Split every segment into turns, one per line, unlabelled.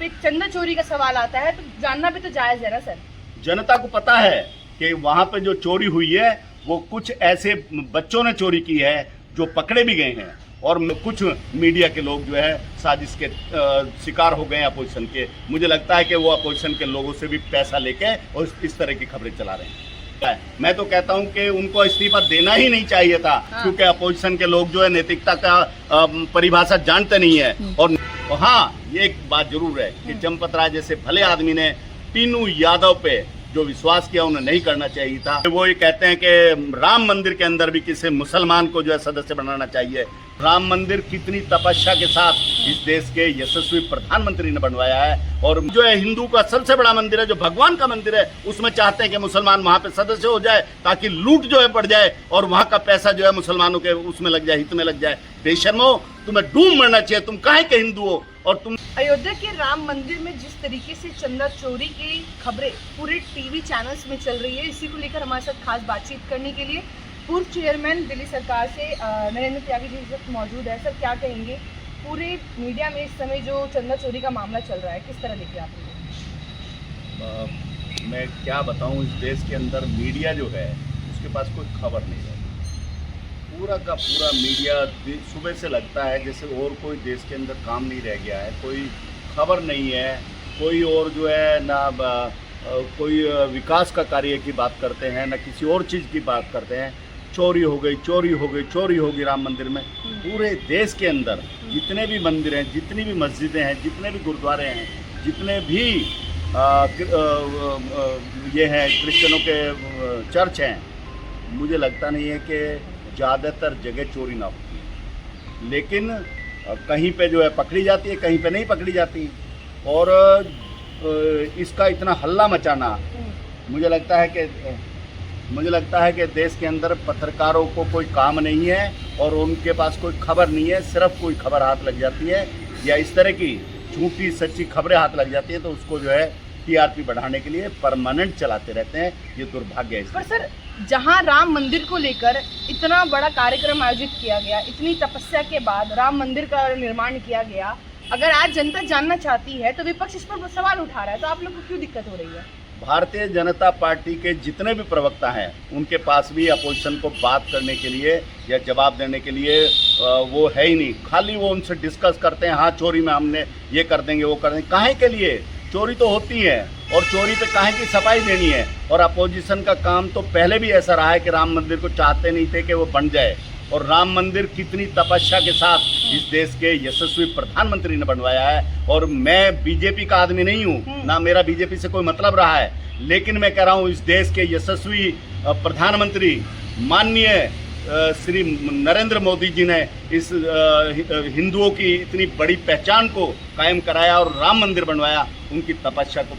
पे चंदा चोरी का सवाल आता है तो जानना भी तो जायज है ना सर।
जनता को पता है कि वहां पे जो चोरी हुई है वो कुछ ऐसे बच्चों ने चोरी की है जो पकड़े भी गए हैं, और कुछ मीडिया के लोग जो है साजिश के शिकार हो गए हैं अपोजिशन के। मुझे लगता है कि वो अपोजिशन के लोगों से भी पैसा लेके और इस तरह की खबरें चला रहे हैं। मैं तो कहता हूं कि उनको इस्तीफा देना ही नहीं चाहिए था। क्योंकि अपोजिशन के लोग जो है नैतिकता का परिभाषा जानते नहीं है। और हाँ, ये एक बात जरूर है कि चंपत राय जैसे भले आदमी ने टीनू यादव पे जो विश्वास किया उन्हें नहीं करना चाहिए था। वो ये कहते हैं कि राम मंदिर के अंदर भी किसी मुसलमान को जो है सदस्य बनाना चाहिए। राम मंदिर कितनी तपस्या के साथ इस देश के यशस्वी प्रधानमंत्री ने बनवाया है, और जो है हिंदू का सबसे बड़ा मंदिर है, जो भगवान का मंदिर है, उसमें चाहते हैं कि मुसलमान वहां पे सदस्य हो जाए ताकि लूट जो है बढ़ जाए और वहां का पैसा जो है मुसलमानों के उसमें लग जाए, हित में लग जाए। बेशर्मो, तुम्हें डूब मरना चाहिए। तुम काहे के हिंदू हो? और तुम
अयोध्या के राम मंदिर में जिस तरीके से चंदा चोरी की खबरें पूरे टीवी चैनल्स में चल रही है, इसी को लेकर हमारे साथ खास बातचीत करने के लिए पूर्व चेयरमैन दिल्ली सरकार से नरेंद्र त्यागी जी इस वक्त मौजूद है। सर, क्या कहेंगे पूरे मीडिया में इस समय जो चंदा चोरी का मामला चल रहा है, किस तरह देखिए आप?
मैं क्या बताऊं, इस देश के अंदर मीडिया जो है उसके पास कोई खबर नहीं है। पूरा का पूरा मीडिया सुबह से लगता है जैसे और कोई देश के अंदर काम नहीं रह गया है, कोई खबर नहीं है, कोई और जो है ना कोई विकास का कार्य की बात करते हैं, ना किसी और चीज़ की बात करते हैं। चोरी हो गई, चोरी हो गई, चोरी होगी राम मंदिर में। पूरे देश के अंदर जितने भी मंदिर हैं, जितनी भी मस्जिदें हैं, जितने भी गुरुद्वारे हैं, जितने भी ये हैं क्रिश्चियनों के चर्च हैं, मुझे लगता नहीं है कि ज़्यादातर जगह चोरी ना होती है। लेकिन कहीं पे जो है पकड़ी जाती है, कहीं पे नहीं पकड़ी जाती। और इसका इतना हल्ला मचाना, मुझे लगता है कि देश के अंदर पत्रकारों को कोई काम नहीं है और उनके पास कोई खबर नहीं है। सिर्फ कोई खबर हाथ लग जाती है या इस तरह की झूठी सच्ची खबरें हाथ लग जाती है तो उसको जो है टीआरपी बढ़ाने के लिए परमानेंट चलाते रहते हैं। ये दुर्भाग्य है।
पर सर, जहां राम मंदिर को लेकर इतना बड़ा कार्यक्रम आयोजित किया गया, इतनी तपस्या के बाद राम मंदिर का निर्माण किया गया, अगर आज जनता जानना चाहती है तो विपक्ष इस पर सवाल उठा रहा है, तो आप लोग को क्यों दिक्कत हो रही है?
भारतीय जनता पार्टी के जितने भी प्रवक्ता हैं उनके पास भी अपोजिशन को बात करने के लिए या जवाब देने के लिए वो है ही नहीं। खाली वो उनसे डिस्कस करते हैं, हाँ चोरी में हमने ये कर देंगे, वो कर देंगे। काहे के लिए? चोरी तो होती है और चोरी पे काहे की सफाई देनी है। और अपोजिशन का काम तो पहले भी ऐसा रहा है कि राम मंदिर को चाहते नहीं थे कि वो बन जाए, और राम मंदिर कितनी तपस्या के साथ इस देश के यशस्वी प्रधानमंत्री ने बनवाया है। और मैं बीजेपी का आदमी नहीं हूँ, ना मेरा बीजेपी से कोई मतलब रहा है, लेकिन मैं कह रहा हूँ इस देश के यशस्वी प्रधानमंत्री माननीय श्री नरेंद्र मोदी जी ने इस हिंदुओं की इतनी बड़ी पहचान को कायम कराया और राम मंदिर बनवाया। उनकी तपस्या को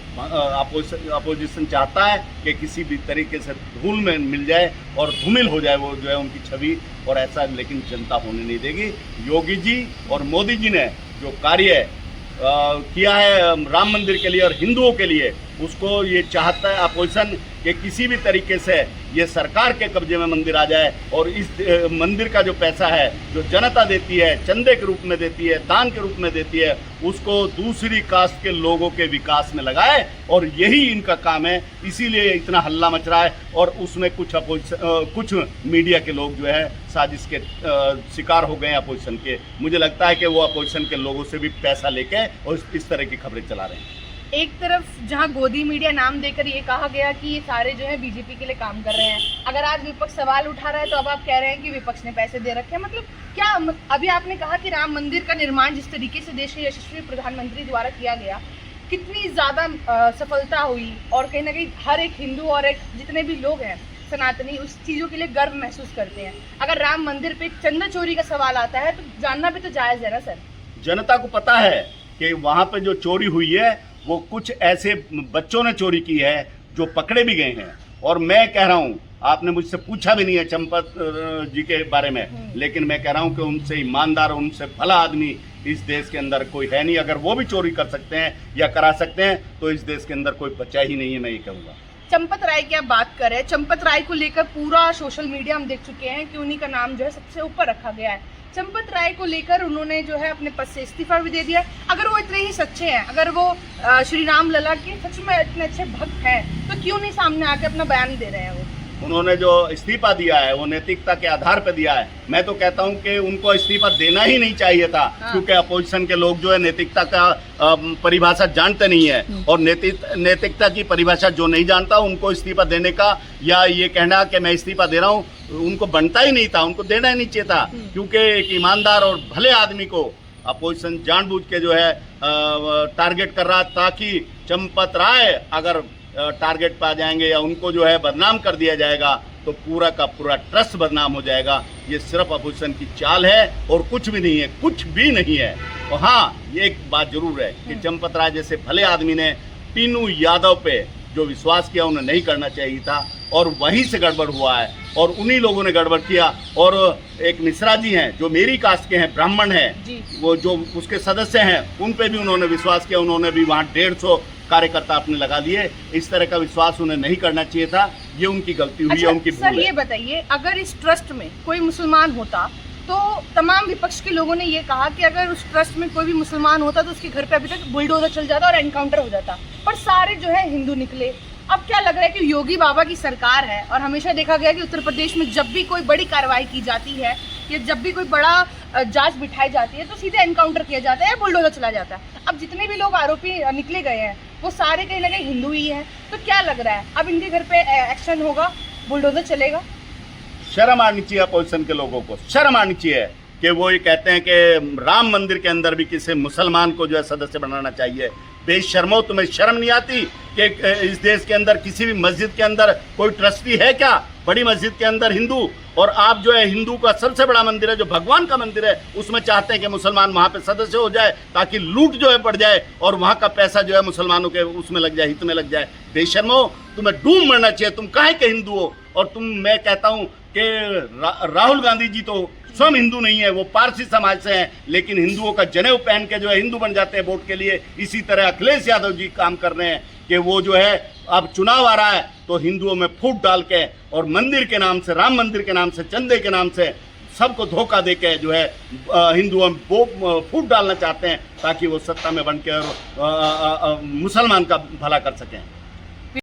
अपोजिशन चाहता है कि किसी भी तरीके से धूल में मिल जाए और धूमिल हो जाए वो जो है उनकी छवि, और ऐसा लेकिन जनता होने नहीं देगी। योगी जी और मोदी जी ने जो कार्य किया है राम मंदिर के लिए और हिंदुओं के लिए, उसको ये चाहता है अपोजिशन कि किसी भी तरीके से ये सरकार के कब्जे में मंदिर आ जाए और इस मंदिर का जो पैसा है जो जनता देती है, चंदे के रूप में देती है, दान के रूप में देती है, उसको दूसरी कास्ट के लोगों के विकास में लगाए। और यही इनका काम है, इसीलिए इतना हल्ला मच रहा है। और उसमें कुछ मीडिया के लोग जो है साजिश के शिकार हो गए हैं अपोजिशन के। मुझे लगता है कि वो अपोजिशन के लोगों से भी पैसा लेके और इस तरह की खबरें चला रहे हैं।
एक तरफ जहां गोदी मीडिया नाम देकर ये कहा गया कि ये सारे जो है बीजेपी के लिए काम कर रहे हैं, अगर आज विपक्ष सवाल उठा रहा है तो अब आप कह रहे हैं कि विपक्ष ने पैसे दे रखे हैं। मतलब क्या? अभी आपने कहा कि राम मंदिर का निर्माण जिस तरीके से देश के यशस्वी प्रधानमंत्री द्वारा किया गया, कितनी ज़्यादा सफलता हुई, और कहीं ना कहीं हर एक हिंदू और एक जितने भी लोग हैं सनातनी उस चीज़ों के लिए गर्व महसूस करते हैं। अगर राम मंदिर पे चंदा चोरी का सवाल आता है तो जानना भी तो जायज़ है ना सर।
जनता को पता है कि वहाँ पे जो चोरी हुई है वो कुछ ऐसे बच्चों ने चोरी की है जो पकड़े भी गए हैं। और मैं कह रहा हूँ, आपने मुझसे पूछा भी नहीं है चंपत जी के बारे में, लेकिन मैं कह रहा हूँ कि उनसे ईमानदार, उनसे भला आदमी इस देश के अंदर कोई है नहीं। अगर वो भी चोरी कर सकते हैं या करा सकते हैं तो इस देश के अंदर कोई बचा ही नहीं है, मैं ये कहूँगा।
चंपत राय की आप बात करें, चंपत राय को लेकर पूरा सोशल मीडिया हम देख चुके हैं कि उन्हीं का नाम जो है सबसे ऊपर रखा गया है। चंपत राय को लेकर उन्होंने जो है अपने पद से इस्तीफा भी दे दिया। अगर वो इतने ही सच्चे हैं, अगर वो श्री राम लला के सच में इतने अच्छे भक्त हैं, तो क्यों नहीं सामने आके अपना बयान दे रहे हैं? वो
उन्होंने जो इस्तीफा दिया है वो नैतिकता के आधार पर दिया है। मैं तो कहता हूं कि उनको इस्तीफा देना ही नहीं चाहिए था, क्योंकि अपोजिशन के लोग जो है नैतिकता का परिभाषा जानते नहीं है, और नैतिकता की परिभाषा जो नहीं जानता उनको इस्तीफा देने का या ये कहना कि मैं इस्तीफा दे रहा हूँ, उनको बनता ही नहीं था, उनको देना ही नहीं चाहिए था। क्योंकि एक ईमानदार और भले आदमी को अपोजिशन जानबूझ के जो है टारगेट कर रहा, ताकि चंपत राय अगर टारगेट पे आ जाएंगे या उनको जो है बदनाम कर दिया जाएगा तो पूरा का पूरा ट्रस्ट बदनाम हो जाएगा। ये सिर्फ अपोजिशन की चाल है और कुछ भी नहीं है, कुछ भी नहीं है। और हाँ, ये एक बात जरूर है कि चंपत राय जैसे भले आदमी ने टीनू यादव पे जो विश्वास किया उन्हें नहीं करना चाहिए था, और वहीं से गड़बड़ हुआ है और उन्हीं लोगों ने गड़बड़ किया। और एक मिश्रा जी हैं जो मेरी कास्ट के हैं, ब्राह्मण हैं, वो जो उसके सदस्य हैं, उन पे भी उन्होंने विश्वास किया, उन्होंने भी वहाँ 150 कार्यकर्ता अपने लगा लिए। इस तरह का विश्वास उन्हें नहीं करना चाहिए था, ये उनकी गलती हुई है, उनकी भूल है।
सर ये बताइए, अगर इस ट्रस्ट में कोई मुसलमान होता तो तमाम विपक्ष के लोगों ने ये कहा कि अगर उस ट्रस्ट में कोई भी मुसलमान होता तो उसके घर पे अभी तक बुलडोजर चल जाता और एनकाउंटर हो जाता, पर सारे जो है हिंदू निकले। अब क्या लग रहा है कि योगी बाबा की सरकार है और हमेशा देखा गया कि उत्तर प्रदेश में जब भी कोई बड़ी कार्रवाई की जाती है या जब भी कोई बड़ा जांच बिठाई जाती है तो सीधे एनकाउंटर किया जाता है या बुलडोजर चला जाता है। अब जितने भी लोग आरोपी निकले गए हैं वो सारे कहीं ना कहीं हिंदू ही हैं, तो क्या लग रहा है अब इनके घर पे एक्शन होगा, बुलडोजर चलेगा?
शर्म आनी चाहिए अपोजिशन के लोगों को, शर्म आनी चाहिए कि वो ये कहते हैं कि राम मंदिर के अंदर भी किसी मुसलमान को जो है सदस्य बनाना चाहिए। बेशर्मो, तुम्हें शर्म नहीं आती कि इस देश के अंदर किसी भी मस्जिद के अंदर कोई ट्रस्टी है क्या? बड़ी मस्जिद के अंदर हिंदू, और आप जो है हिंदू का सबसे बड़ा मंदिर है जो भगवान का मंदिर है उसमें चाहते हैं कि मुसलमान वहाँ पे सदस्य हो जाए ताकि लूट जो है बढ़ जाए और वहाँ का पैसा जो है मुसलमानों के उसमें लग जाए, हित में लग जाए। बेशर्मो, तुम्हें डूब मरना चाहिए। तुम काहे के हिंदू हो? और मैं कहता हूँ कि राहुल गांधी जी तो स्वयं हिंदू नहीं है, वो पारसी समाज से हैं, लेकिन हिंदुओं का जनेऊ पहन के जो है हिंदू बन जाते हैं वोट के लिए। इसी तरह अखिलेश यादव जी काम कर रहे हैं कि वो जो है अब चुनाव आ रहा है तो हिंदुओं में फूट डाल के और मंदिर के नाम से, राम मंदिर के नाम से, चंदे के नाम से सबको धोखा दे के जो है हिंदुओं में वो फूट डालना चाहते हैं ताकि वो सत्ता में बन के और मुसलमान का भला कर सकें।